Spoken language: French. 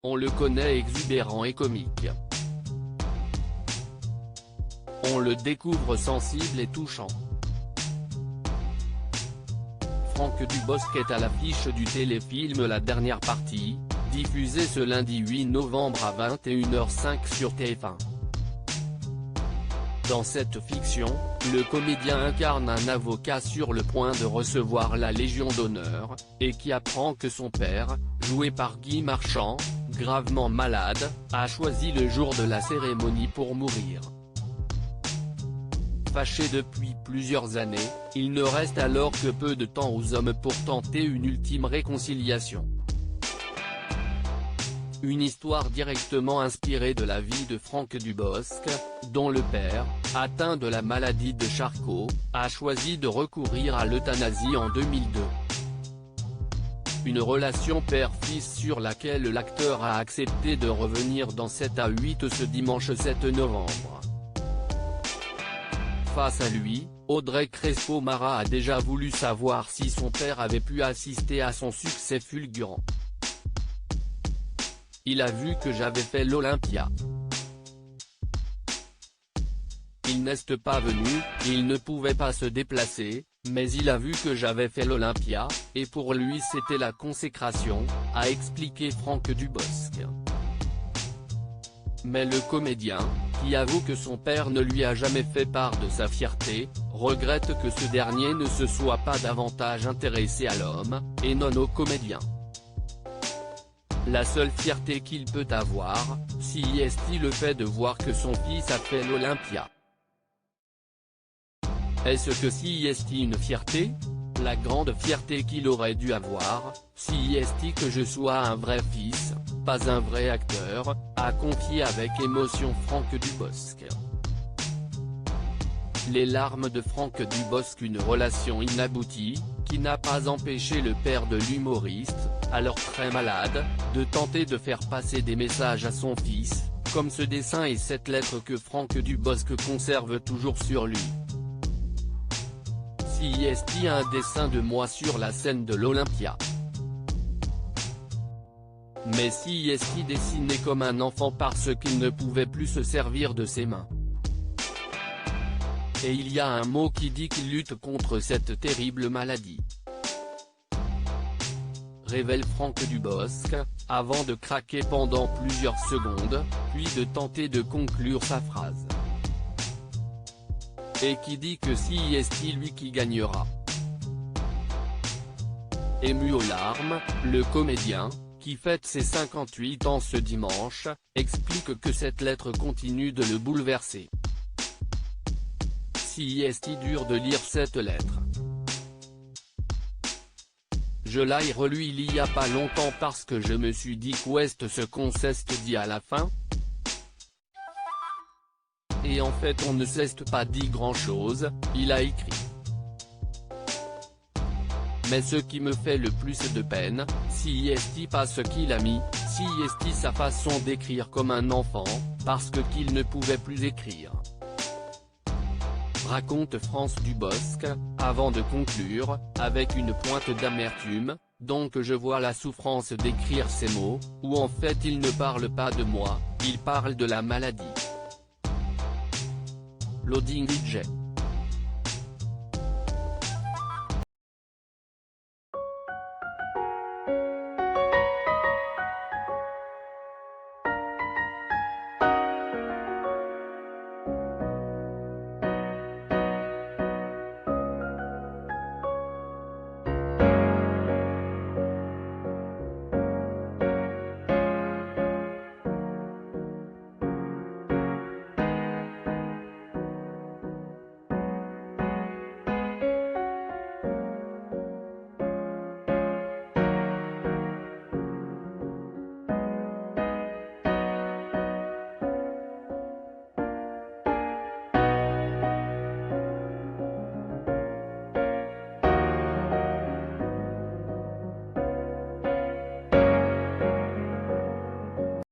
On le connaît exubérant et comique. On le découvre sensible et touchant. Franck Dubosc est à l'affiche du téléfilm La Dernière Partie, diffusé ce lundi 8 novembre à 21h05 sur TF1. Dans cette fiction, le comédien incarne un avocat sur le point de recevoir la Légion d'honneur, et qui apprend que son père, joué par Guy Marchand, gravement malade, a choisi le jour de la cérémonie pour mourir. Fâché depuis plusieurs années, il ne reste alors que peu de temps aux hommes pour tenter une ultime réconciliation. Une histoire directement inspirée de la vie de Franck Dubosc, dont le père, atteint de la maladie de Charcot, a choisi de recourir à l'euthanasie en 2002. Une relation père-fils sur laquelle l'acteur a accepté de revenir dans 7 à 8 ce dimanche 7 novembre. Face à lui, Audrey Crespo-Mara a déjà voulu savoir si son père avait pu assister à son succès fulgurant. Il a vu que j'avais fait l'Olympia. Il n'est pas venu, il ne pouvait pas se déplacer, mais il a vu que j'avais fait l'Olympia, et pour lui c'était la consécration, a expliqué Franck Dubosc. Mais le comédien, qui avoue que son père ne lui a jamais fait part de sa fierté, regrette que ce dernier ne se soit pas davantage intéressé à l'homme, et non au comédien. La seule fierté qu'il peut avoir, si est le fait de voir que son fils a fait l'Olympia. Est-ce que si est une fierté? La grande fierté qu'il aurait dû avoir, si est que je sois un vrai fils, pas un vrai acteur, a confié avec émotion Franck Dubosc. Les larmes de Franck Dubosc. Une relation inaboutie, qui n'a pas empêché le père de l'humoriste, alors très malade, de tenter de faire passer des messages à son fils, comme ce dessin et cette lettre que Franck Dubosc conserve toujours sur lui. Si est un dessin de moi sur la scène de l'Olympia. Mais si est dessiné comme un enfant parce qu'il ne pouvait plus se servir de ses mains. Et il y a un mot qui dit qu'il lutte contre cette terrible maladie. Révèle Franck Dubosc, avant de craquer pendant plusieurs secondes, puis de tenter de conclure sa phrase. Et qui dit que si est lui qui gagnera. Ému aux larmes, le comédien, qui fête ses 58 ans ce dimanche, explique que cette lettre continue de le bouleverser. Si est dur de lire cette lettre. Je l'ai relu il y a pas longtemps parce que je me suis dit qu'ouest ce qu'on s'est dit à la fin. Et en fait on ne s'est pas dit grand chose, il a écrit. Mais ce qui me fait le plus de peine, si est pas ce qu'il a mis, si est sa façon d'écrire comme un enfant, parce que qu'il ne pouvait plus écrire. Raconte Franck Dubosc, avant de conclure, avec une pointe d'amertume, donc je vois la souffrance d'écrire ces mots, où en fait il ne parle pas de moi, il parle de la maladie. Loading DJ.